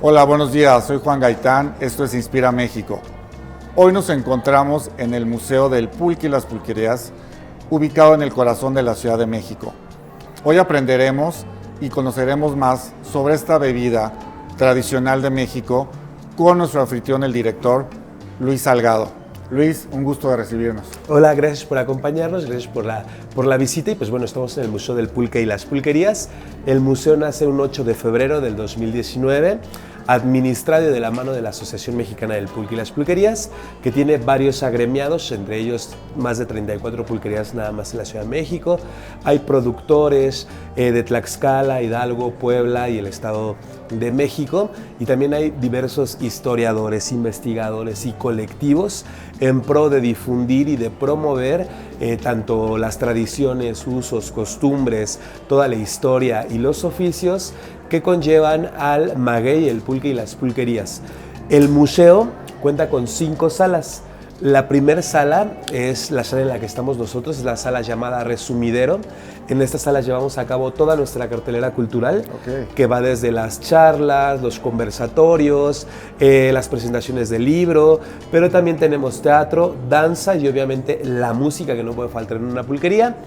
Hola, buenos días, soy Juan Gaitán, esto es Inspira México. Hoy nos encontramos en el Museo del Pulque y las Pulquerías, ubicado en el corazón de la Ciudad de México. Hoy aprenderemos y conoceremos más sobre esta bebida tradicional de México con nuestro anfitrión, el director Luis Salgado. Luis, un gusto de recibirnos. Hola, gracias por acompañarnos, gracias por la visita y pues bueno, estamos en el Museo del Pulque y las Pulquerías. El museo nace un 8 de febrero del 2019, administrado de la mano de la Asociación Mexicana del Pulque y las Pulquerías, que tiene varios agremiados, entre ellos más de 34 pulquerías nada más en la Ciudad de México. Hay productores de Tlaxcala, Hidalgo, Puebla y el Estado de México, y también hay diversos historiadores, investigadores y colectivos en pro de difundir y de promover tanto las tradiciones, usos, costumbres, toda la historia y los oficios que conllevan al maguey, el pulque y las pulquerías. El museo cuenta con 5 salas. La primera sala es la sala en la que estamos nosotros, es la sala llamada Resumidero. En esta sala llevamos a cabo toda nuestra cartelera cultural, que va desde las charlas, los conversatorios, las presentaciones del libro, pero también tenemos teatro, danza y obviamente la música, que no puede faltar en una pulquería.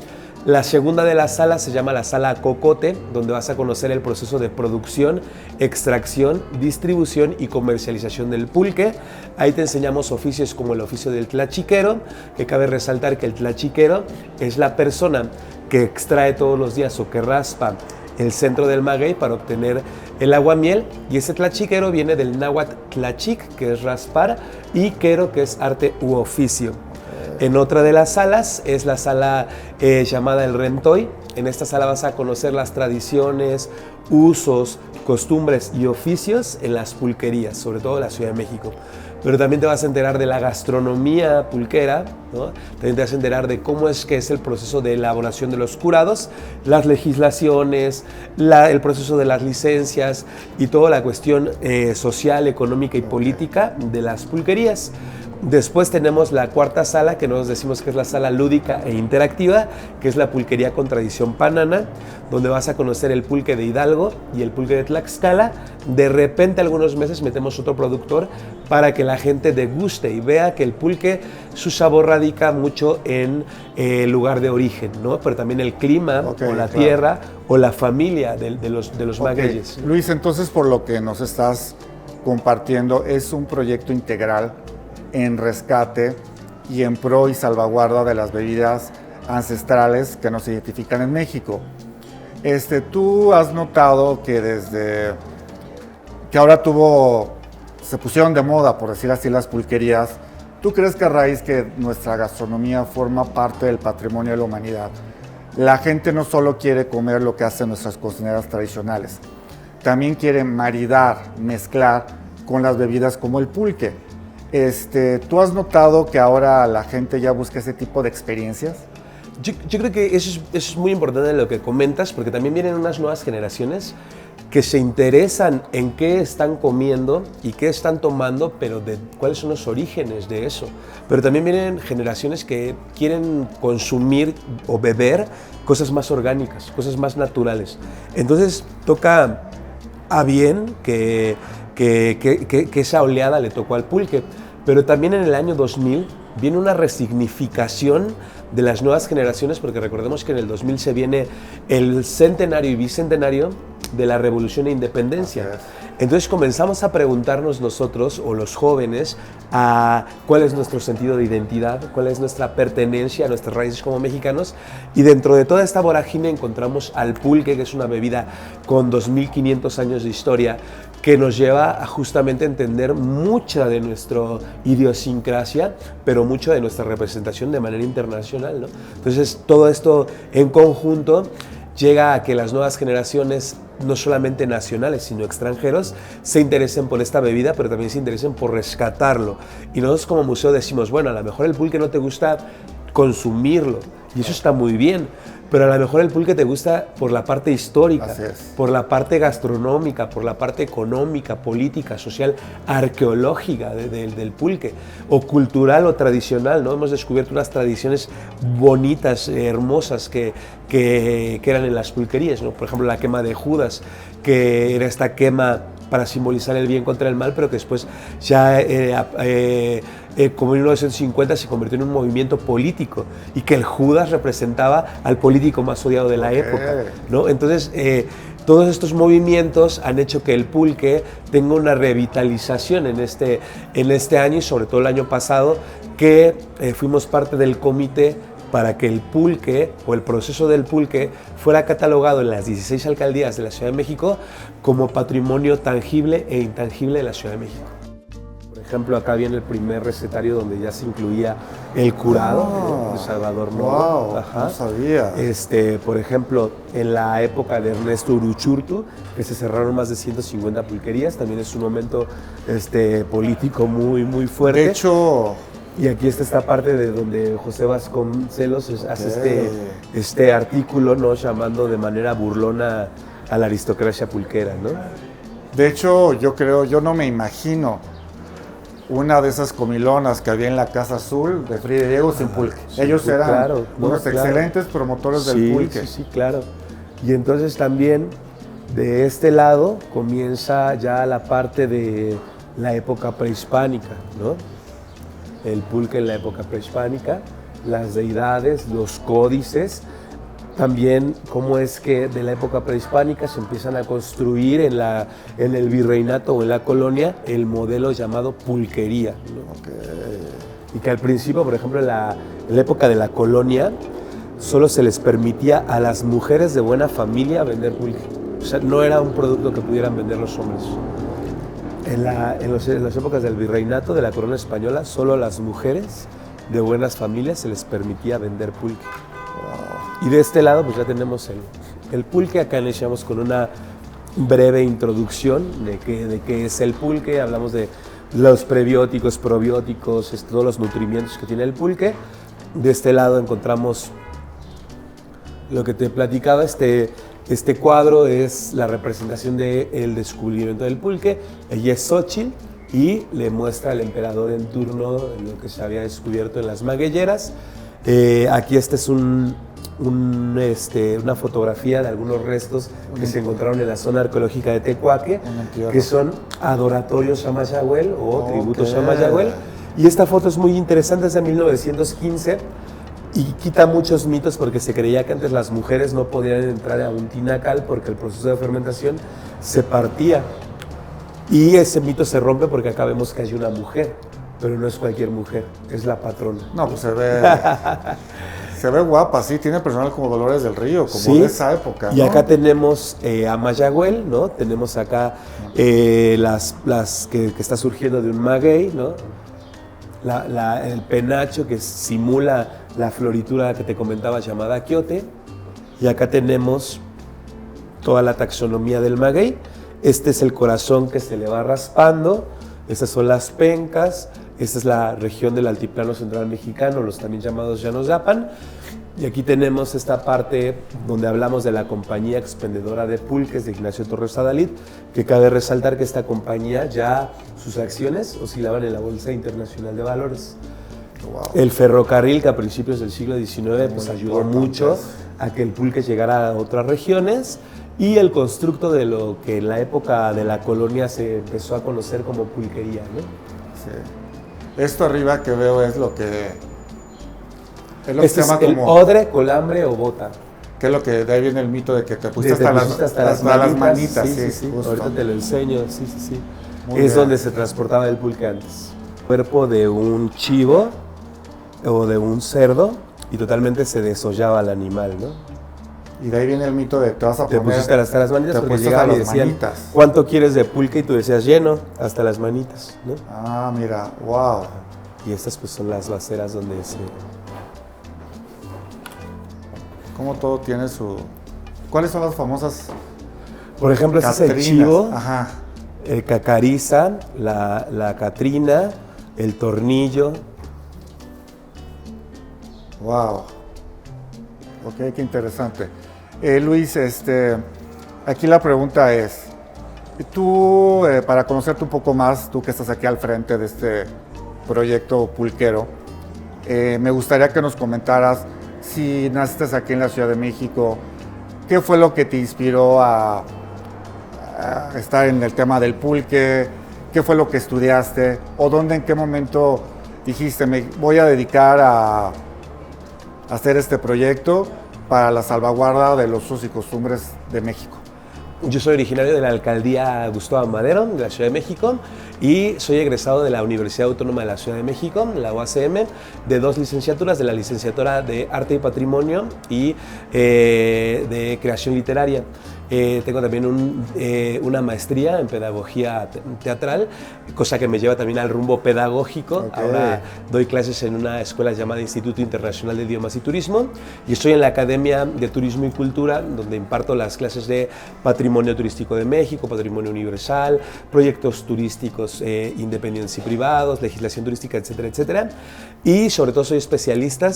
La segunda de las salas se llama la sala Cocote, donde vas a conocer el proceso de producción, extracción, distribución y comercialización del pulque. Ahí te enseñamos oficios como el oficio del tlachiquero, que cabe resaltar que el tlachiquero es la persona que extrae todos los días o que raspa el centro del maguey para obtener el aguamiel, y ese tlachiquero viene del náhuatl tlachic, que es raspar, y quero, que es arte u oficio. En otra de las salas es la sala llamada el Rentoy. En esta sala vas a conocer las tradiciones, usos, costumbres y oficios en las pulquerías, sobre todo en la Ciudad de México. Pero también te vas a enterar de la gastronomía pulquera, ¿no? También te vas a enterar de cómo es que es el proceso de elaboración de los curados, las legislaciones, el proceso de las licencias y toda la cuestión social, económica y política de las pulquerías. Después tenemos la cuarta sala, que nosotros decimos que es la sala lúdica e interactiva, que es la pulquería con tradición panana, donde vas a conocer el pulque de Hidalgo y el pulque de Tlaxcala. De repente, algunos meses metemos otro productor para que la gente deguste y vea que el pulque, su sabor radica mucho en el lugar de origen, ¿no? Pero también el clima, o la tierra, o la familia de los magueyes. Luis, entonces, por lo que nos estás compartiendo, es un proyecto integral en rescate y en pro y salvaguarda de las bebidas ancestrales que nos identifican en México. Tú has notado que desde que ahora se pusieron de moda, por decir así, las pulquerías, ¿tú crees que a raíz que nuestra gastronomía forma parte del patrimonio de la humanidad, la gente no solo quiere comer lo que hacen nuestras cocineras tradicionales, también quiere maridar, mezclar con las bebidas como el pulque? ¿Tú has notado que ahora la gente ya busca ese tipo de experiencias? Yo creo que eso es muy importante lo que comentas, porque también vienen unas nuevas generaciones que se interesan en qué están comiendo y qué están tomando, pero de cuáles son los orígenes de eso. Pero también vienen generaciones que quieren consumir o beber cosas más orgánicas, cosas más naturales. Entonces toca a bien que esa oleada le tocó al pulque. Pero también en el año 2000 viene una resignificación de las nuevas generaciones, porque recordemos que en el 2000 se viene el centenario y bicentenario de la Revolución e Independencia. Entonces comenzamos a preguntarnos nosotros, o los jóvenes, a cuál es nuestro sentido de identidad, cuál es nuestra pertenencia a nuestras raíces como mexicanos, y dentro de toda esta vorágine encontramos al pulque, que es una bebida con 2500 años de historia, que nos lleva a justamente entender mucha de nuestra idiosincrasia, pero mucho de nuestra representación de manera internacional, ¿no? Entonces todo esto en conjunto llega a que las nuevas generaciones, no solamente nacionales, sino extranjeros, se interesen por esta bebida, pero también se interesen por rescatarlo. Y nosotros como museo decimos, bueno, a lo mejor el pulque no te gusta consumirlo, y eso está muy bien, pero a lo mejor el pulque te gusta por la parte histórica, por la parte gastronómica, por la parte económica, política, social, arqueológica del pulque, o cultural o tradicional, ¿no? Hemos descubierto unas tradiciones bonitas, hermosas que eran en las pulquerías, ¿no? Por ejemplo, la quema de Judas, que era esta quema para simbolizar el bien contra el mal, pero que después ya como en 1950 se convirtió en un movimiento político y que el Judas representaba al político más odiado de la época, ¿no? Entonces, todos estos movimientos han hecho que el pulque tenga una revitalización en este año y sobre todo el año pasado, que fuimos parte del comité para que el pulque o el proceso del pulque fuera catalogado en las 16 alcaldías de la Ciudad de México como patrimonio tangible e intangible de la Ciudad de México. Por ejemplo, acá viene el primer recetario donde ya se incluía el curado de Salvador Novo. Wow, no sabía. Por ejemplo, en la época de Ernesto Uruchurtu, que se cerraron más de 150 pulquerías, también es un momento político muy, muy fuerte. De hecho... Y aquí está esta parte de donde José Vasconcelos hace este artículo, ¿no? Llamando de manera burlona a la aristocracia pulquera, ¿no? De hecho, yo no me imagino una de esas comilonas que había en la Casa Azul de Frida y Diego sin pulque. Ellos eran unos excelentes promotores del pulque. Sí, claro. Y entonces también de este lado comienza ya la parte de la época prehispánica, ¿no? El pulque en la época prehispánica, las deidades, los códices, también cómo es que de la época prehispánica se empiezan a construir en el virreinato o en la colonia el modelo llamado pulquería, ¿no? Y que al principio, por ejemplo, en la época de la colonia, solo se les permitía a las mujeres de buena familia vender pulque. O sea, no era un producto que pudieran vender los hombres. En las épocas del virreinato, de la corona española, solo a las mujeres de buenas familias se les permitía vender pulque. Wow. Y de este lado pues ya tenemos el pulque. Acá iniciamos con una breve introducción de qué es el pulque. Hablamos de los prebióticos, probióticos, todos los nutrimientos que tiene el pulque. De este lado encontramos lo que te platicaba, este cuadro es la representación del descubrimiento del pulque. Ella es Xóchitl y le muestra al emperador en turno lo que se había descubierto en las magueyeras. Aquí es una fotografía de algunos restos que se encontraron en la zona arqueológica de Tecuaque, que son adoratorios a Mayagüel o tributos a Mayagüel. Y esta foto es muy interesante, es de 1915. Y quita muchos mitos porque se creía que antes las mujeres no podían entrar a un tinacal porque el proceso de fermentación se partía. Y ese mito se rompe porque acá vemos que hay una mujer, pero no es cualquier mujer, es la patrona. No, pues se ve guapa, sí, tiene personal como Dolores del Río, como de esa época, ¿no? Y acá tenemos a Mayagüel, ¿no? Tenemos acá las que está surgiendo de un maguey, ¿no? El penacho que simula la floritura que te comentaba llamada quiote, y acá tenemos toda la taxonomía del maguey. Este es el corazón que se le va raspando, estas son las pencas, esta es la región del altiplano central mexicano, los también llamados llanos de Apan, y aquí tenemos esta parte donde hablamos de la compañía expendedora de pulques de Ignacio Torres Adalid, que cabe resaltar que esta compañía ya sus acciones oscilaban en la Bolsa Internacional de Valores. Wow. El ferrocarril, que a principios del siglo XIX pues ayudó mucho a que el pulque llegara a otras regiones, y el constructo de lo que en la época de la colonia se empezó a conocer como pulquería, ¿no? Sí. Esto arriba que veo es lo que... Es lo este que se llama es el como... odre, colambre o bota. Que es lo que de ahí viene el mito de que te pusiste hasta las manitas. Sí. Ahorita te lo enseño, sí. Es donde se transportaba el pulque antes. Cuerpo de un chivo o de un cerdo y totalmente se desollaba al animal, ¿no? Y de ahí viene el mito de te vas a poner... Te pusiste hasta las manitas porque llegaban y decían, manitas. ¿Cuánto quieres de pulque? Y tú decías, lleno, hasta las manitas, ¿no? Ah, mira, wow. Y estas pues son las baceras donde se... Como todo tiene su... ¿Cuáles son las famosas? Por ejemplo, este es el chivo, ajá, el cacariza, la catrina, el tornillo. Wow. Ok, qué interesante. Luis, aquí la pregunta es, tú, para conocerte un poco más, tú que estás aquí al frente de este proyecto pulquero, me gustaría que nos comentaras, si naciste aquí en la Ciudad de México, ¿qué fue lo que te inspiró a estar en el tema del pulque? ¿Qué fue lo que estudiaste? ¿O dónde, en qué momento dijiste, me voy a dedicar a hacer este proyecto para la salvaguarda de los usos y costumbres de México? Yo soy originario de la alcaldía Gustavo Madero, de la Ciudad de México, y soy egresado de la Universidad Autónoma de la Ciudad de México, la UACM, de 2 licenciaturas, de la licenciatura de Arte y Patrimonio y de Creación Literaria. Tengo también una maestría en pedagogía teatral, cosa que me lleva también al rumbo pedagógico. Okay. Ahora doy clases en una escuela llamada Instituto Internacional de Idiomas y Turismo, y estoy en la Academia de Turismo y Cultura, donde imparto las clases de Patrimonio Turístico de México, Patrimonio Universal, proyectos turísticos independientes y privados, legislación turística, etcétera, etcétera. Y sobre todo soy especialista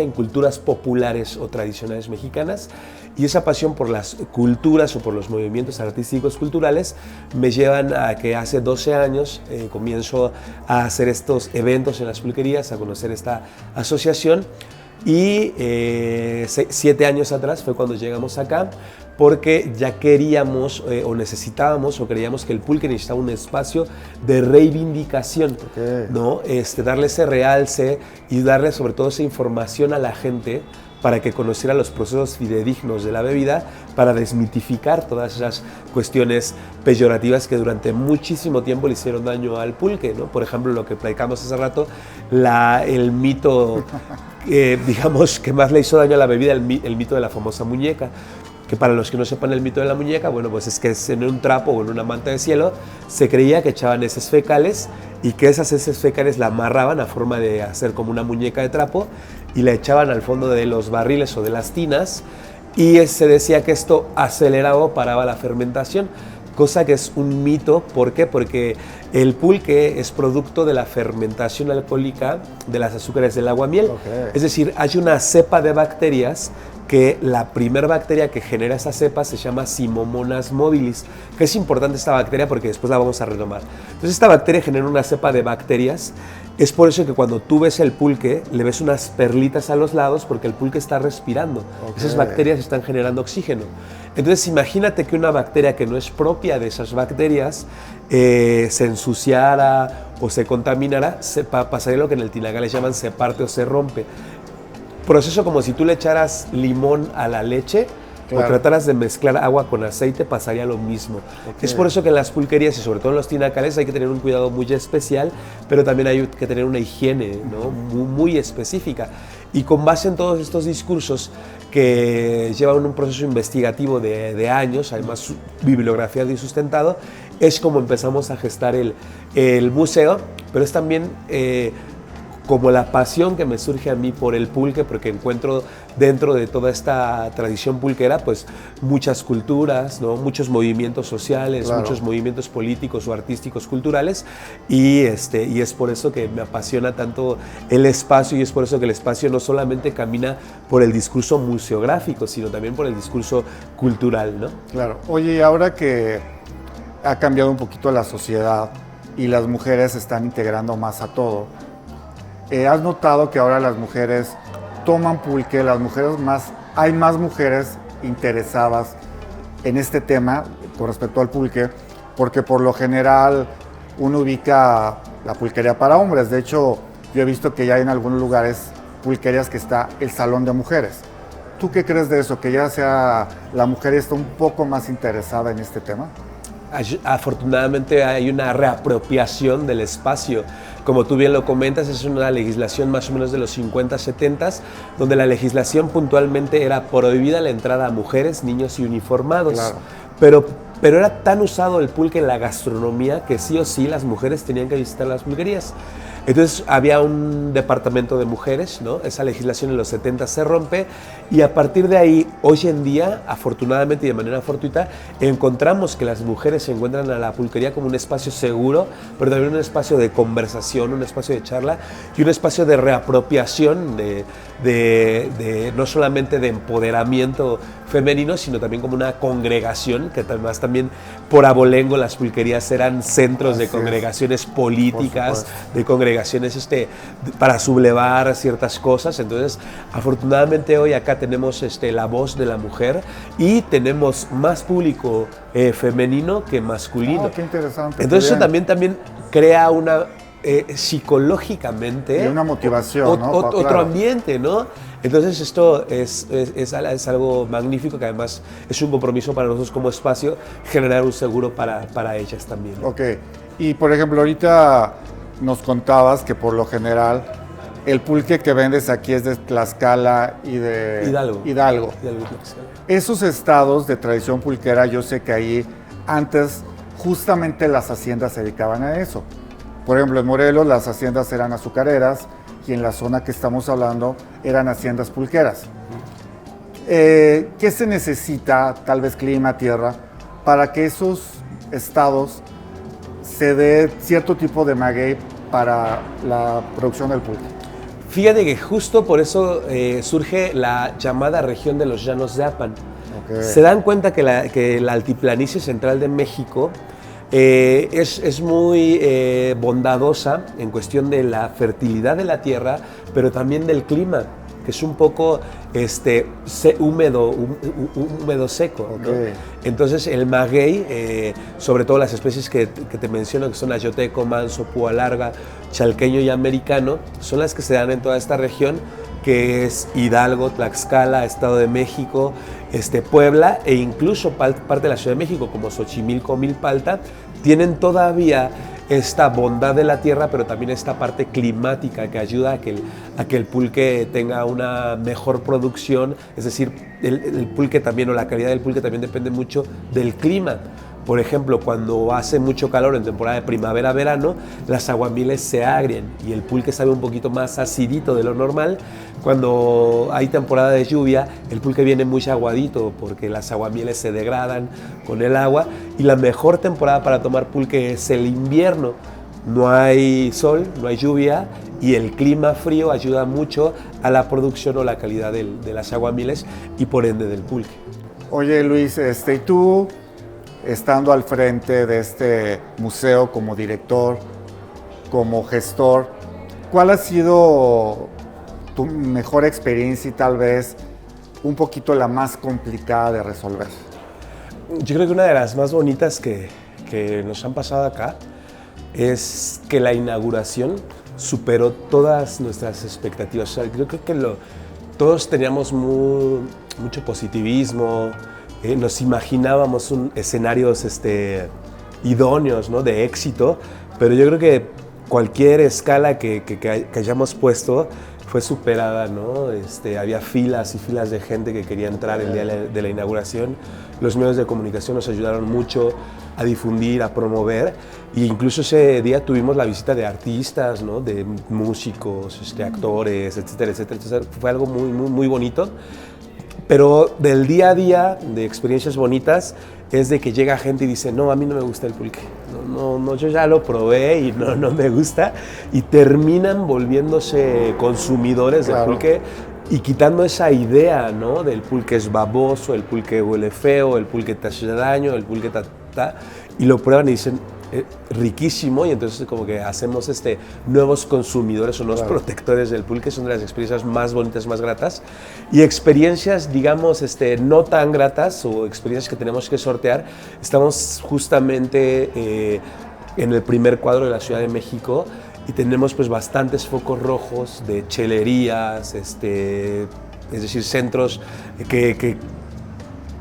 en culturas populares o tradicionales mexicanas, y esa pasión por las culturas o por los movimientos artísticos culturales me llevan a que hace 12 años comienzo a hacer estos eventos en las pulquerías, a conocer esta asociación, y 7 años atrás fue cuando llegamos acá, porque ya queríamos o necesitábamos o creíamos que el pulque necesitaba un espacio de reivindicación, ¿no? Darle ese realce y darle sobre todo esa información a la gente para que conociera los procesos fidedignos de la bebida, para desmitificar todas esas cuestiones peyorativas que durante muchísimo tiempo le hicieron daño al pulque, ¿no? Por ejemplo, lo que platicamos hace rato, el mito, digamos, que más le hizo daño a la bebida, el mito de la famosa muñeca, que para los que no sepan el mito de la muñeca, bueno, pues es que en un trapo o en una manta de cielo se creía que echaban heces fecales, y que esas heces fecales la amarraban a forma de hacer como una muñeca de trapo y la echaban al fondo de los barriles o de las tinas, y se decía que esto aceleraba o paraba la fermentación, cosa que es un mito. ¿Por qué? Porque el pulque es producto de la fermentación alcohólica de las azúcares del aguamiel. Okay. Es decir, hay una cepa de bacterias que la primera bacteria que genera esa cepa se llama Simomonas mobilis, que es importante esta bacteria porque después la vamos a retomar. Entonces esta bacteria genera una cepa de bacterias. Es por eso que cuando tú ves el pulque le ves unas perlitas a los lados, porque el pulque está respirando. Okay. Esas bacterias están generando oxígeno. Entonces imagínate que una bacteria que no es propia de esas bacterias se ensuciara o se contaminara, pasaría lo que en el tinaga le llaman se parte o se rompe. Proceso como si tú le echaras limón a la leche, claro, o trataras de mezclar agua con aceite, pasaría lo mismo. Okay. Es por eso que en las pulquerías y sobre todo en los tinacales hay que tener un cuidado muy especial, pero también hay que tener una higiene, ¿no? muy específica. Y con base en todos estos discursos que llevan un proceso investigativo de años, además bibliografiado y sustentado, es como empezamos a gestar el museo, pero es también como la pasión que me surge a mí por el pulque, porque encuentro dentro de toda esta tradición pulquera pues muchas culturas, ¿no? Muchos movimientos sociales, claro, muchos movimientos políticos o artísticos culturales, y es por eso que me apasiona tanto el espacio, y es por eso que el espacio no solamente camina por el discurso museográfico, sino también por el discurso cultural, ¿no? Claro. Oye, y ahora que ha cambiado un poquito la sociedad y las mujeres se están integrando más a todo, ¿has notado que ahora las mujeres toman pulque, hay más mujeres interesadas en este tema con respecto al pulque? Porque por lo general uno ubica la pulquería para hombres. De hecho, yo he visto que ya hay en algunos lugares pulquerías que está el salón de mujeres. ¿Tú qué crees de eso? ¿Que ya sea la mujer está un poco más interesada en este tema? Afortunadamente hay una reapropiación del espacio. Como tú bien lo comentas, es una legislación más o menos de los 50, 70, donde la legislación puntualmente era prohibida la entrada a mujeres, niños y uniformados. Claro. Pero era tan usado el pulque en la gastronomía que sí o sí las mujeres tenían que visitar las pulquerías. Entonces había un departamento de mujeres, ¿no? Esa legislación en los 70 se rompe, y a partir de ahí, hoy en día, afortunadamente y de manera fortuita, encontramos que las mujeres se encuentran a la pulquería como un espacio seguro, pero también un espacio de conversación, un espacio de charla y un espacio de reapropiación, no solamente de empoderamiento femenino, sino también como una congregación, que además también por abolengo las pulquerías eran centros de congregaciones políticas, de congregaciones para sublevar ciertas cosas. Entonces, afortunadamente hoy acá tenemos la voz de la mujer y tenemos más público femenino que masculino. Oh, qué interesante. Entonces eso también crea una psicológicamente y una motivación, ¿no? Otro Claro. ambiente, ¿no? Entonces esto es algo magnífico, que además es un compromiso para nosotros como espacio generar un seguro para ellas también, ¿no? Ok, y por ejemplo ahorita nos contabas que por lo general el pulque que vendes aquí es de Tlaxcala y de Hidalgo. Hidalgo. Tlaxcala. Esos estados de tradición pulquera, yo sé que ahí antes justamente las haciendas se dedicaban a eso. Por ejemplo, en Morelos las haciendas eran azucareras y en la zona que estamos hablando eran haciendas pulqueras. ¿Qué se necesita, tal vez clima, tierra, para que esos estados se dé cierto tipo de maguey para la producción del pulque? Fíjate que justo por eso surge la llamada región de los Llanos de Apan. Okay. Se dan cuenta que la altiplanicie central de México es muy bondadosa en cuestión de la fertilidad de la tierra, pero también del clima, que es un poco húmedo seco, ¿no? Okay. Entonces el maguey, sobre todo las especies que te menciono, que son ayoteco, manso, púa larga, chalqueño y americano, son las que se dan en toda esta región, que es Hidalgo, Tlaxcala, Estado de México, Puebla, e incluso parte de la Ciudad de México, como Xochimilco, Milpalta, tienen todavía esta bondad de la tierra, pero también esta parte climática que ayuda a que el pulque tenga una mejor producción. Es decir, el pulque también, o la calidad del pulque también depende mucho del clima. Por ejemplo, cuando hace mucho calor en temporada de primavera-verano, las aguamiles se agrian y el pulque sabe un poquito más acidito de lo normal. Cuando hay temporada de lluvia, el pulque viene muy aguadito porque las aguamiles se degradan con el agua, y la mejor temporada para tomar pulque es el invierno. No hay sol, no hay lluvia, y el clima frío ayuda mucho a la producción o la calidad de las aguamiles y por ende del pulque. Oye Luis, y tú, estando al frente de este museo como director, como gestor, ¿cuál ha sido tu mejor experiencia y tal vez un poquito la más complicada de resolver? Yo creo que una de las más bonitas que nos han pasado acá es que la inauguración superó todas nuestras expectativas. O sea, yo creo que todos teníamos mucho positivismo, nos imaginábamos escenarios idóneos, ¿no?, de éxito, pero yo creo que cualquier escala que hayamos puesto fue superada, ¿no? Había filas y filas de gente que quería entrar el día de la inauguración. Los medios de comunicación nos ayudaron mucho a difundir, a promover, e incluso ese día tuvimos la visita de artistas, ¿no?, de músicos, actores, etcétera, etcétera. Entonces, fue algo muy bonito. Pero del día a día, de experiencias bonitas, es de que llega gente y dice, no, a mí no me gusta el pulque, no, yo ya lo probé y no me gusta, y terminan volviéndose consumidores del pulque y quitando esa idea, ¿no?, del pulque es baboso, el pulque huele feo, el pulque te hace daño, el pulque y lo prueban y dicen, riquísimo, y entonces como que hacemos nuevos consumidores o nuevos protectores del pulque. Son de las experiencias más bonitas, más gratas, y experiencias, digamos, no tan gratas, o experiencias que tenemos que sortear. Estamos justamente en el primer cuadro de la Ciudad de México y tenemos pues bastantes focos rojos de chelerías, es decir, centros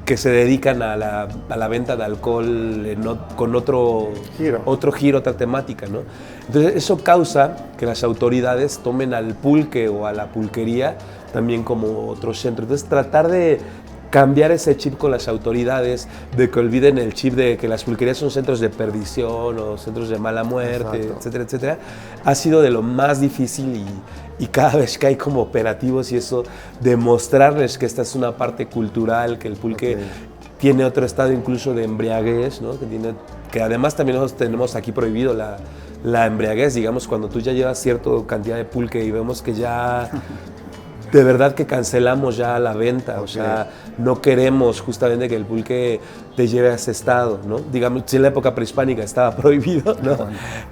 que se dedican a la venta de alcohol con otro giro, otra temática, ¿no? Entonces eso causa que las autoridades tomen al pulque o a la pulquería también como otro centro. Entonces tratar de cambiar ese chip con las autoridades, de que olviden el chip de que las pulquerías son centros de perdición o centros de mala muerte, etcétera, etcétera, ha sido de lo más difícil, y cada vez que hay como operativos y eso, demostrarles que esta es una parte cultural, que el pulque tiene otro estado incluso de embriaguez, ¿no?, que además también nosotros tenemos aquí prohibido la embriaguez, digamos, cuando tú ya llevas cierta cantidad de pulque y vemos que ya de verdad que cancelamos ya la venta, Okay. O sea, no queremos justamente que el pulque te lleve a ese estado, ¿no? Digamos, si en la época prehispánica estaba prohibido, ¿no?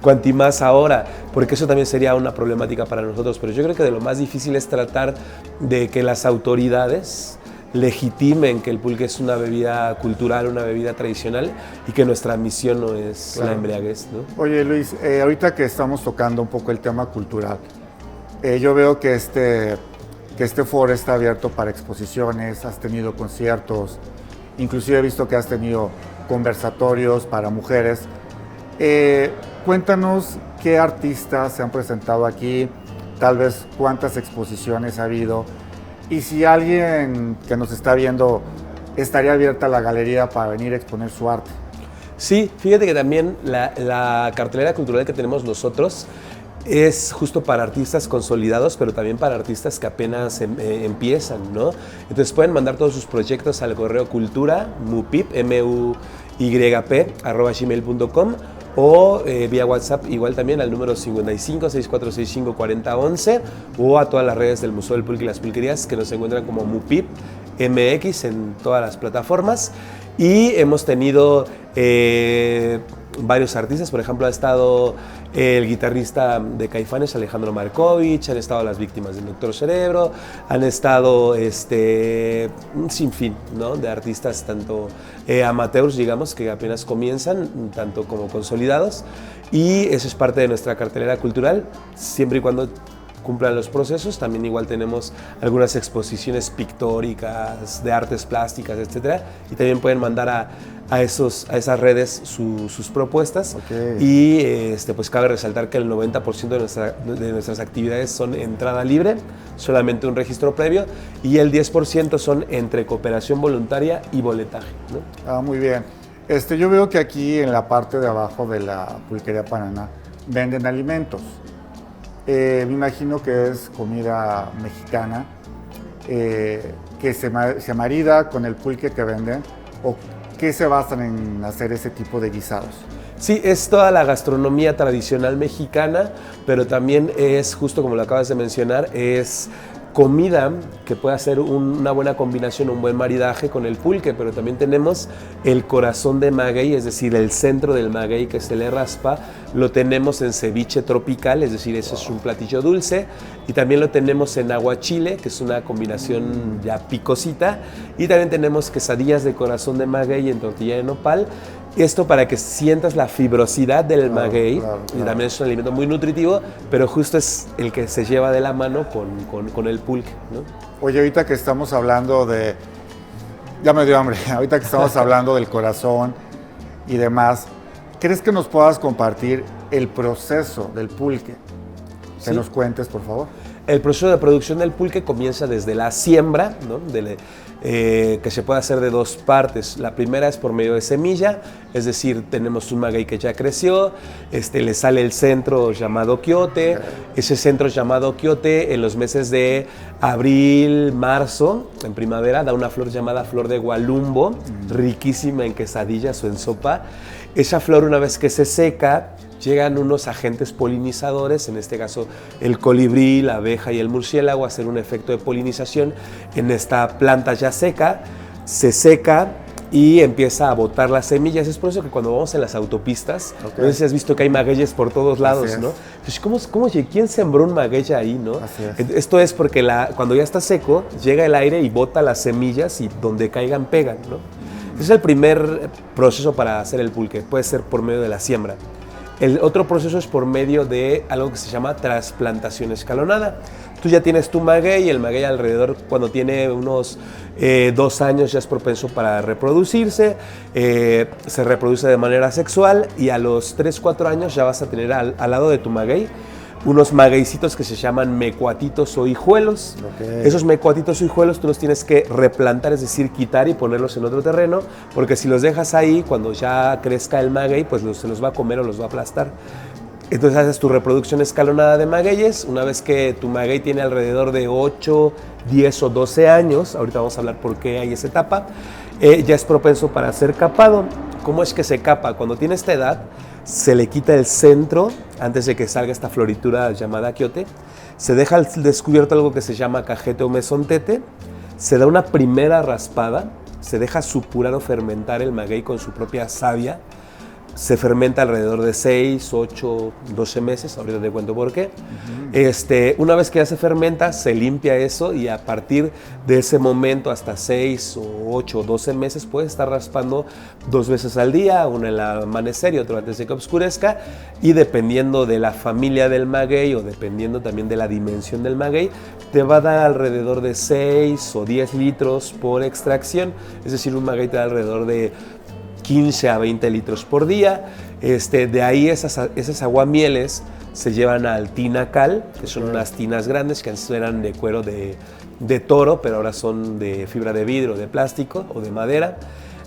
Cuanti más ahora, porque eso también sería una problemática para nosotros, pero yo creo que de lo más difícil es tratar de que las autoridades legitimen que el pulque es una bebida cultural, una bebida tradicional y que nuestra misión no es Claro. la embriaguez, ¿no? Oye Luis, ahorita que estamos tocando un poco el tema cultural, yo veo que este foro está abierto para exposiciones, has tenido conciertos, inclusive he visto que has tenido conversatorios para mujeres. Cuéntanos qué artistas se han presentado aquí, tal vez cuántas exposiciones ha habido, y si alguien que nos está viendo estaría abierta la galería para venir a exponer su arte. Sí, fíjate que también la cartelera cultural que tenemos nosotros es justo para artistas consolidados, pero también para artistas que apenas empiezan, ¿no? Entonces pueden mandar todos sus proyectos al correo cultura, mupip, muyp, @gmail.com o vía WhatsApp igual también al número 55 6465 4011 o a todas las redes del Museo del Pulque y las Pulquerías que nos encuentran como Mupip MX en todas las plataformas. Y hemos tenido varios artistas, por ejemplo ha estado el guitarrista de Caifanes, Alejandro Markovich, han estado las Víctimas del Doctor Cerebro, han estado un sinfín, ¿no? De artistas tanto amateurs, digamos, que apenas comienzan, tanto como consolidados, y eso es parte de nuestra cartelera cultural, siempre y cuando cumplan los procesos. También igual tenemos algunas exposiciones pictóricas, de artes plásticas, etcétera, y también pueden mandar a esas redes sus propuestas. Okay. Y pues cabe resaltar que el 90% de nuestras actividades son entrada libre, solamente un registro previo, y el 10% son entre cooperación voluntaria y boletaje, ¿no? Muy bien. Yo veo que aquí en la parte de abajo de la Pulquería Paraná venden alimentos. Me imagino que es comida mexicana que se marida con el pulque que venden, o qué se basan en hacer ese tipo de guisados. Sí, es toda la gastronomía tradicional mexicana, pero también es, justo como lo acabas de mencionar, es comida que puede hacer una buena combinación, un buen maridaje con el pulque, pero también tenemos el corazón de maguey, es decir, el centro del maguey que se le raspa, lo tenemos en ceviche tropical, es decir, eso es un platillo dulce, y también lo tenemos en aguachile, que es una combinación ya picosita, y también tenemos quesadillas de corazón de maguey en tortilla de nopal. Esto para que sientas la fibrosidad del maguey, claro. Y también es un alimento muy nutritivo, pero justo es el que se lleva de la mano con el pulque, ¿no? Oye, ahorita que estamos hablando ya me dio hambre, ahorita que estamos hablando del corazón y demás, ¿crees que nos puedas compartir el proceso del pulque? Que Sí. nos cuentes, por favor. El proceso de producción del pulque comienza desde la siembra, ¿no? Que se puede hacer de dos partes. La primera es por medio de semilla, es decir, tenemos un maguey que ya creció, le sale el centro llamado quiote. Ese centro llamado quiote en los meses de abril, marzo, en primavera, da una flor llamada flor de gualumbo, riquísima en quesadillas o en sopa. Esa flor, una vez que se seca, llegan unos agentes polinizadores, en este caso el colibrí, la abeja y el murciélago, a hacer un efecto de polinización en esta planta ya seca, se seca y empieza a botar las semillas. Es por eso que cuando vamos en las autopistas, no sé si has visto que hay magueyes por todos lados, ¿no? Entonces, ¿quién sembró un maguey ahí, no? Así es. Esto es porque cuando ya está seco, llega el aire y bota las semillas y donde caigan pegan, ¿no? Ese es el primer proceso para hacer el pulque, puede ser por medio de la siembra. El otro proceso es por medio de algo que se llama trasplantación escalonada. Tú ya tienes tu maguey, y el maguey alrededor, cuando tiene unos 2 años, ya es propenso para reproducirse, se reproduce de manera sexual, y a los 3, 4 años ya vas a tener al lado de tu maguey unos magueycitos que se llaman mecuatitos o hijuelos. Okay. Esos mecuatitos o hijuelos tú los tienes que replantar, es decir, quitar y ponerlos en otro terreno, porque si los dejas ahí, cuando ya crezca el maguey, pues se los va a comer o los va a aplastar. Entonces haces tu reproducción escalonada de magueyes. Una vez que tu maguey tiene alrededor de 8, 10 o 12 años, ahorita vamos a hablar por qué hay esa etapa, ya es propenso para ser capado. ¿Cómo es que se capa? Cuando tiene esta edad, se le quita el centro antes de que salga esta floritura llamada quiote, se deja al descubierto algo que se llama cajete o mesontete, se da una primera raspada, se deja supurar o fermentar el maguey con su propia savia, se fermenta alrededor de 6, 8, 12 meses, ahorita te cuento por qué. Una vez que ya se fermenta, se limpia eso y a partir de ese momento hasta 6 o 8 o 12 meses puedes estar raspando 2 veces al día, uno al amanecer y otro antes de que oscurezca, y dependiendo de la familia del maguey o dependiendo también de la dimensión del maguey, te va a dar alrededor de 6 o 10 litros por extracción, es decir, un maguey te da alrededor de 15 a 20 litros por día. De ahí esas aguamieles se llevan al tinacal, que son unas tinas grandes que antes eran de cuero de toro, pero ahora son de fibra de vidrio, de plástico o de madera.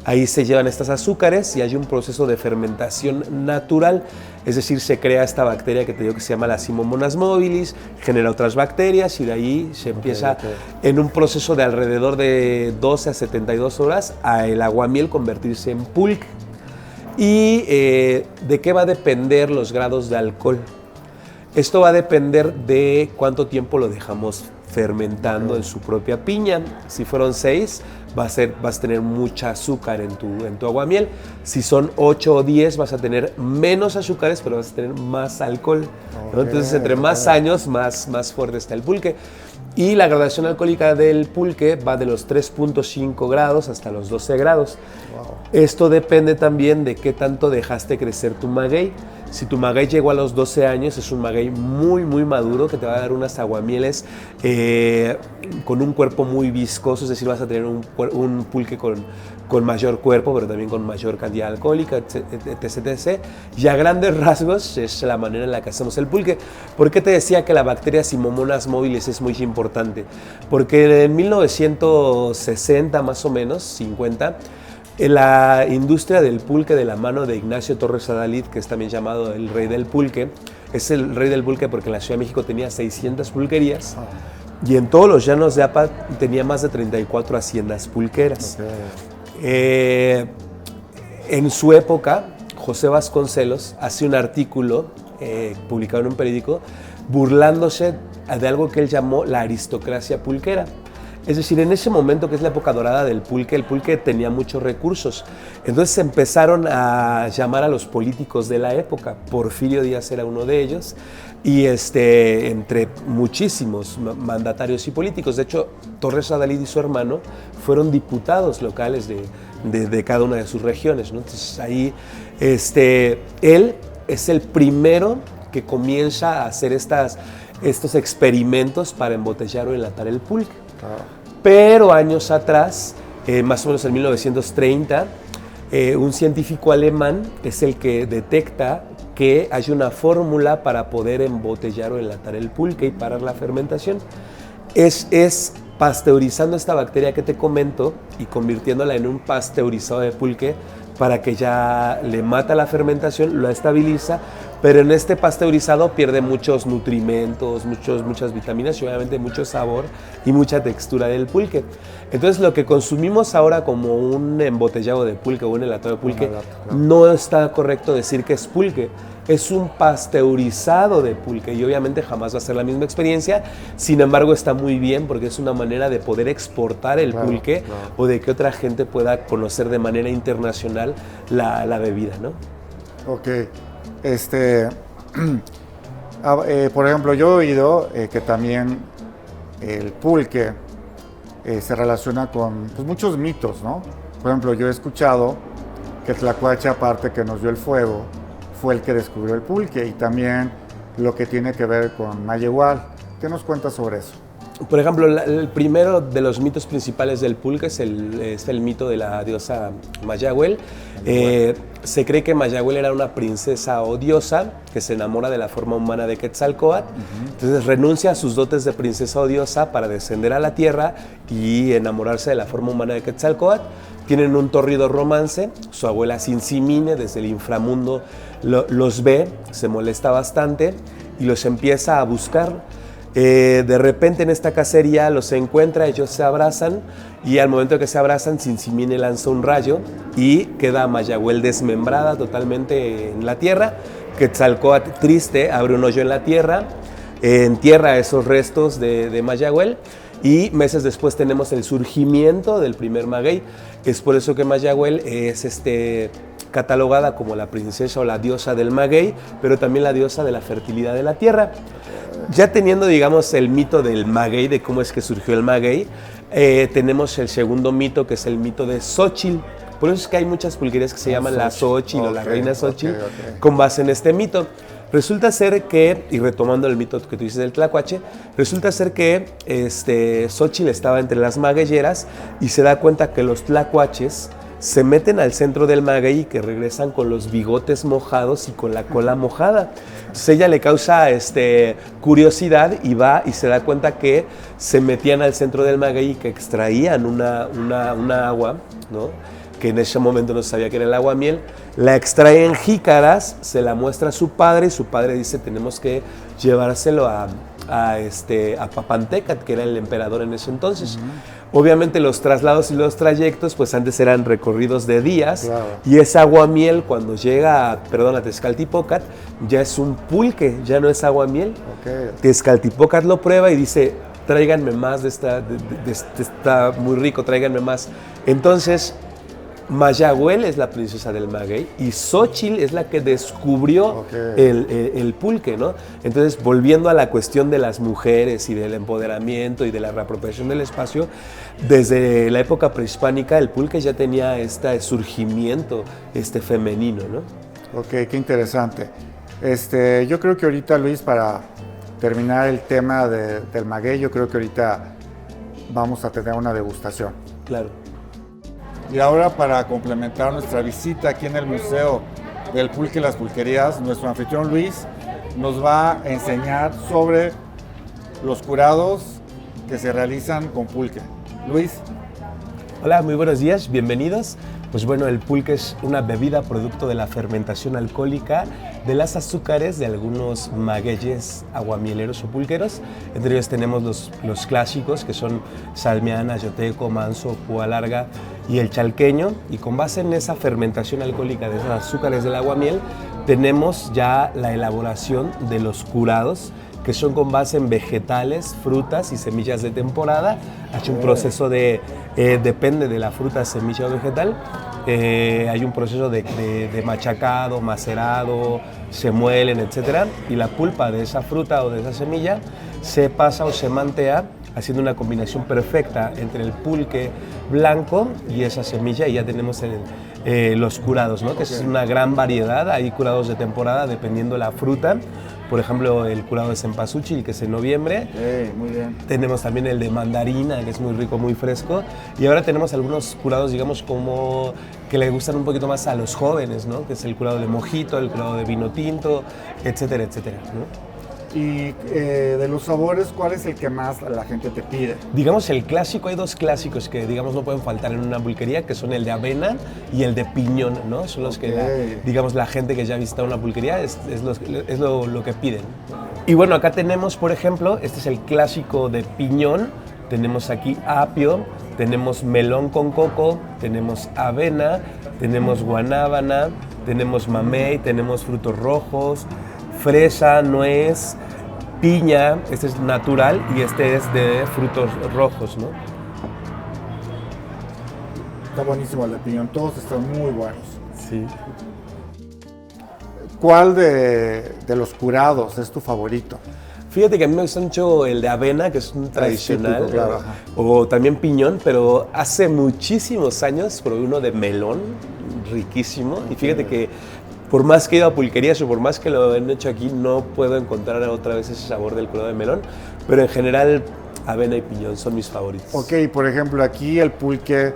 Ahí se llevan estas azúcares y hay un proceso de fermentación natural, es decir, se crea esta bacteria que te digo que se llama la Simomonas mobilis, genera otras bacterias y de ahí se empieza en un proceso de alrededor de 12 a 72 horas a el aguamiel convertirse en pulque. ¿Y de qué va a depender los grados de alcohol? Esto va a depender de cuánto tiempo lo dejamos fermentando en su propia piña. Si fueron 6, vas a tener mucha azúcar en tu aguamiel. Si son 8 o 10, vas a tener menos azúcares, pero vas a tener más alcohol, ¿no? Entonces, entre más años, más fuerte está el pulque. Y la graduación alcohólica del pulque va de los 3.5 grados hasta los 12 grados. Wow. Esto depende también de qué tanto dejaste crecer tu maguey. Si tu maguey llegó a los 12 años, es un maguey muy, muy maduro que te va a dar unas aguamieles con un cuerpo muy viscoso, es decir, vas a tener un pulque con mayor cuerpo, pero también con mayor cantidad alcohólica, etc. Y a grandes rasgos es la manera en la que hacemos el pulque. ¿Por qué te decía que la bacteria Simomonas mobilis es muy importante? Porque en 1960, más o menos, 50, la industria del pulque de la mano de Ignacio Torres Adalid, que es también llamado el rey del pulque, es el rey del pulque porque en la Ciudad de México tenía 600 pulquerías y en todos los llanos de APA tenía más de 34 haciendas pulqueras. En su época, José Vasconcelos hace un artículo publicado en un periódico burlándose de algo que él llamó la aristocracia pulquera. Es decir, en ese momento, que es la época dorada del pulque, el pulque tenía muchos recursos. Entonces empezaron a llamar a los políticos de la época. Porfirio Díaz era uno de ellos. Y entre muchísimos mandatarios y políticos. De hecho, Torres Adalid y su hermano fueron diputados locales de cada una de sus regiones, ¿no? Entonces ahí él es el primero que comienza a hacer estos experimentos para embotellar o enlatar el pulque. Pero años atrás, más o menos en 1930, un científico alemán es el que detecta que hay una fórmula para poder embotellar o enlatar el pulque y parar la fermentación. Es pasteurizando esta bacteria que te comento y convirtiéndola en un pasteurizado de pulque para que ya le mata la fermentación, lo estabiliza, pero en este pasteurizado pierde muchos nutrimentos, muchas vitaminas y obviamente mucho sabor y mucha textura del pulque. Entonces lo que consumimos ahora como un embotellado de pulque o un enlatado de pulque, no está correcto decir que es pulque. Es un pasteurizado de pulque y obviamente jamás va a ser la misma experiencia, sin embargo está muy bien porque es una manera de poder exportar el pulque o de que otra gente pueda conocer de manera internacional la bebida, ¿no? Ok, por ejemplo, yo he oído que también el pulque se relaciona con muchos mitos, ¿no? Por ejemplo, yo he escuchado que Tlacuache, aparte que nos dio el fuego, fue el que descubrió el pulque y también lo que tiene que ver con Mayehual. ¿Qué nos cuentas sobre eso? Por ejemplo, el primero de los mitos principales del pulque es el mito de la diosa Mayahuel. Se cree que Mayahuel era una princesa o diosa que se enamora de la forma humana de Quetzalcóatl. Entonces renuncia a sus dotes de princesa o diosa para descender a la tierra y enamorarse de la forma humana de Quetzalcóatl. Tienen un tórrido romance. Su abuela Sinsimine desde el inframundo los ve, se molesta bastante y los empieza a buscar. De repente en esta cacería los encuentra, ellos se abrazan y al momento que se abrazan, Tzintzimini lanza un rayo y queda Mayahuel desmembrada totalmente en la tierra. Quetzalcóatl, triste, abre un hoyo en la tierra, entierra esos restos de Mayahuel y meses después tenemos el surgimiento del primer maguey. Es por eso que Mayahuel es catalogada como la princesa o la diosa del maguey, pero también la diosa de la fertilidad de la tierra. Ya teniendo, digamos, el mito del maguey, de cómo es que surgió el maguey, tenemos el segundo mito, que es el mito de Xóchitl. Por eso es que hay muchas pulquerías que se llaman la Xóchitl o la reina Xóchitl, con base en este mito. Resulta ser que, y retomando el mito que tú dices del tlacuache, resulta ser que Xóchitl estaba entre las magueyeras y se da cuenta que los tlacuaches se meten al centro del maguey y que regresan con los bigotes mojados y con la cola mojada. Entonces ella le causa curiosidad y va y se da cuenta que se metían al centro del maguey y que extraían una agua, ¿no? Que en ese momento no sabía que era el aguamiel, la extrae en jícaras, se la muestra a su padre y su padre dice tenemos que llevárselo a Papantecatl, que era el emperador en ese entonces. Obviamente los traslados y los trayectos pues antes eran recorridos de días, claro. Y ese aguamiel cuando llega a Tezcaltipócatl ya es un pulque, ya no es aguamiel. Tezcaltipócatl lo prueba y dice tráiganme más de esta muy rico, tráiganme más. Entonces Mayahuel es la princesa del maguey y Xóchitl es la que descubrió el pulque, ¿no? Entonces, volviendo a la cuestión de las mujeres y del empoderamiento y de la reapropiación del espacio, desde la época prehispánica el pulque ya tenía este surgimiento femenino, ¿no? Ok, qué interesante. Yo creo que ahorita, Luis, para terminar el tema del maguey, yo creo que ahorita vamos a tener una degustación. Claro. Y ahora, para complementar nuestra visita aquí en el Museo del Pulque y las Pulquerías, nuestro anfitrión Luis nos va a enseñar sobre los curados que se realizan con pulque. Luis. Hola, muy buenos días, bienvenidos. Pues bueno, el pulque es una bebida producto de la fermentación alcohólica de las azúcares de algunos magueyes aguamieleros o pulqueros. Entre ellos tenemos los clásicos, que son salmiana, yoteco, manso, púa larga y el chalqueño. Y con base en esa fermentación alcohólica de esas azúcares del aguamiel, tenemos ya la elaboración de los curados, que son con base en vegetales, frutas y semillas de temporada. Hay un proceso depende de la fruta, semilla o vegetal, hay un proceso de machacado, macerado, se muelen, etc. Y la pulpa de esa fruta o de esa semilla se pasa o se mantea, haciendo una combinación perfecta entre el pulque blanco y esa semilla, y ya tenemos los curados, ¿no? Que es una gran variedad. Hay curados de temporada dependiendo de la fruta. Por ejemplo, el curado de cempasúchil, que es en noviembre. Muy bien. Tenemos también el de mandarina, que es muy rico, muy fresco. Y ahora tenemos algunos curados, digamos, como que le gustan un poquito más a los jóvenes, ¿no? Que es el curado de mojito, el curado de vino tinto, etcétera, etcétera, ¿no? Y de los sabores, ¿cuál es el que más la gente te pide? Digamos, el clásico, hay dos clásicos que, digamos, no pueden faltar en una pulquería, que son el de avena y el de piñón, ¿no? Son los que, digamos, la gente que ya ha visitado una pulquería es lo que piden. Y bueno, acá tenemos, por ejemplo, este es el clásico de piñón. Tenemos aquí apio, tenemos melón con coco, tenemos avena, tenemos guanábana, tenemos mamey, tenemos frutos rojos, fresa, nuez, piña. Este es natural y este es de frutos rojos, ¿no? Está buenísimo el de piñón, todos están muy buenos. Sí. ¿Cuál de los curados es tu favorito? Fíjate que a mí me gusta mucho el de avena, que es un tradicional, típico, claro. O también piñón, pero hace muchísimos años probé uno de melón, riquísimo, y fíjate que por más que he ido a pulquerías o por más que lo han hecho aquí, no puedo encontrar otra vez ese sabor del curado de melón, pero en general avena y piñón son mis favoritos. Ok, por ejemplo, aquí el pulque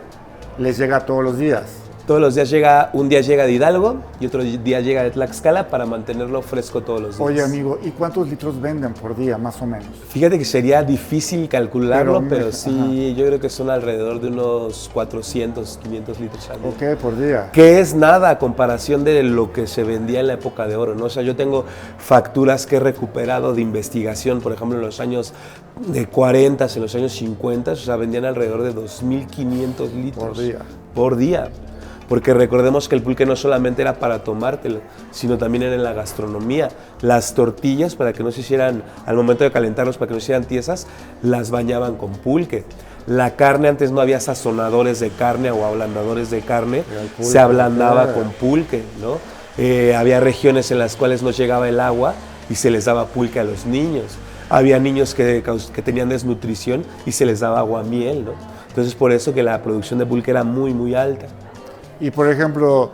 les llega todos los días. Todos los días llega, un día llega de Hidalgo y otro día llega de Tlaxcala para mantenerlo fresco todos los días. Oye, amigo, ¿y cuántos litros venden por día, más o menos? Fíjate que sería difícil calcularlo, pero sí, ajá, yo creo que son alrededor de unos 400, 500 litros al día. Ok, por día. Que es nada a comparación de lo que se vendía en la época de oro, ¿no? O sea, yo tengo facturas que he recuperado de investigación, por ejemplo, en los años de 40, en los años 50, o sea, vendían alrededor de 2.500 litros Por día. Por día. Porque recordemos que el pulque no solamente era para tomártelo, sino también era en la gastronomía. Las tortillas, para que no se hicieran, al momento de calentarlos, para que no se hicieran tiesas, las bañaban con pulque. La carne, antes no había sazonadores de carne o ablandadores de carne, Pulque, se ablandaba con pulque, ¿no? Había regiones en las cuales no llegaba el agua y se les daba pulque a los niños. Había niños que tenían desnutrición y se les daba aguamiel, ¿no? Entonces, por eso que la producción de pulque era muy, muy alta. Y por ejemplo,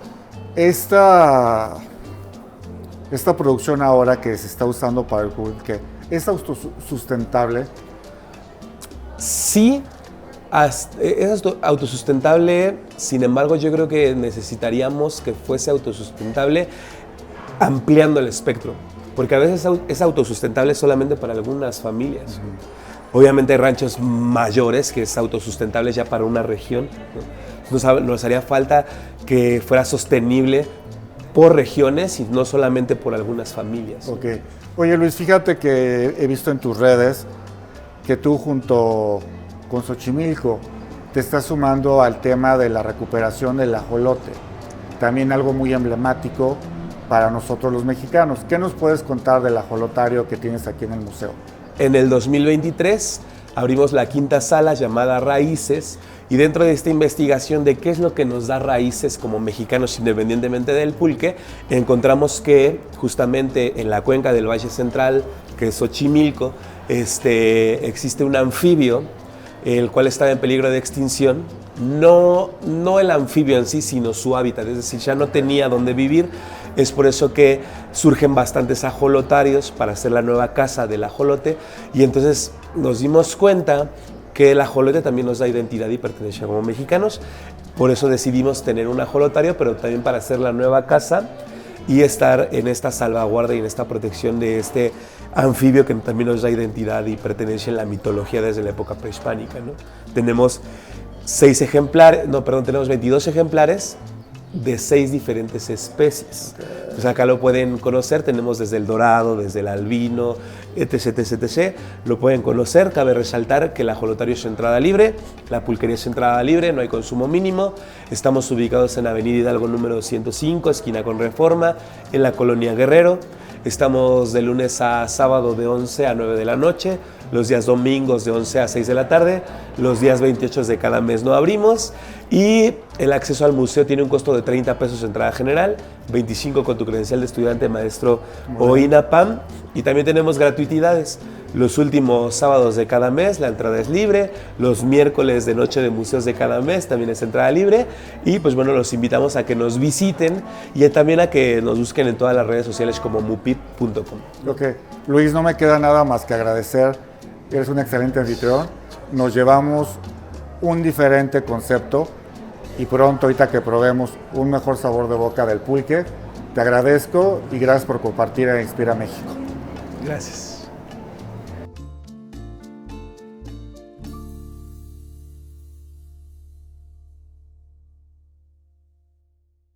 esta producción ahora que se está usando para el pulque, ¿es autosustentable? Sí, es autosustentable, sin embargo yo creo que necesitaríamos que fuese autosustentable ampliando el espectro, porque a veces es autosustentable solamente para algunas familias. Obviamente hay ranchos mayores que es autosustentable ya para una región, ¿no? Nos haría falta que fuera sostenible por regiones y no solamente por algunas familias. Ok. Oye, Luis, fíjate que he visto en tus redes que tú junto con Xochimilco te estás sumando al tema de la recuperación del ajolote. También algo muy emblemático para nosotros los mexicanos. ¿Qué nos puedes contar del ajolotario que tienes aquí en el museo? En el 2023 abrimos la quinta sala llamada Raíces, y dentro de esta investigación de qué es lo que nos da raíces como mexicanos independientemente del pulque, encontramos que justamente en la cuenca del Valle Central, que es Xochimilco, existe un anfibio, el cual estaba en peligro de extinción. No el anfibio en sí, sino su hábitat, es decir, ya no tenía dónde vivir. Es por eso que surgen bastantes ajolotarios para hacer la nueva casa del ajolote, y entonces nos dimos cuenta que el ajolote también nos da identidad y pertenencia como mexicanos. Por eso decidimos tener un ajolotario, pero también para hacer la nueva casa y estar en esta salvaguarda y en esta protección de este anfibio que también nos da identidad y pertenencia en la mitología desde la época prehispánica, ¿no? Tenemos 22 ejemplares de 6 diferentes especies. Pues acá lo pueden conocer, tenemos desde el dorado, desde el albino, etc. Lo pueden conocer. Cabe resaltar que el ajolotario es entrada libre, la pulquería es entrada libre, no hay consumo mínimo. Estamos ubicados en Avenida Hidalgo número 205, esquina con Reforma, en la Colonia Guerrero. Estamos de lunes a sábado de 11 a 9 de la noche, los días domingos de 11 a 6 de la tarde, los días 28 de cada mes no abrimos, y el acceso al museo tiene un costo de 30 pesos entrada general, 25 con tu credencial de estudiante, maestro o INAPAM, y también tenemos gratuidades. Los últimos sábados de cada mes la entrada es libre, los miércoles de noche de museos de cada mes también es entrada libre, y pues bueno, los invitamos a que nos visiten y también a que nos busquen en todas las redes sociales como mupip.com. Ok, Luis, no me queda nada más que agradecer, eres un excelente anfitrión, nos llevamos un diferente concepto y pronto, ahorita que probemos un mejor sabor de boca del pulque, te agradezco y gracias por compartir a Inspira México. Gracias.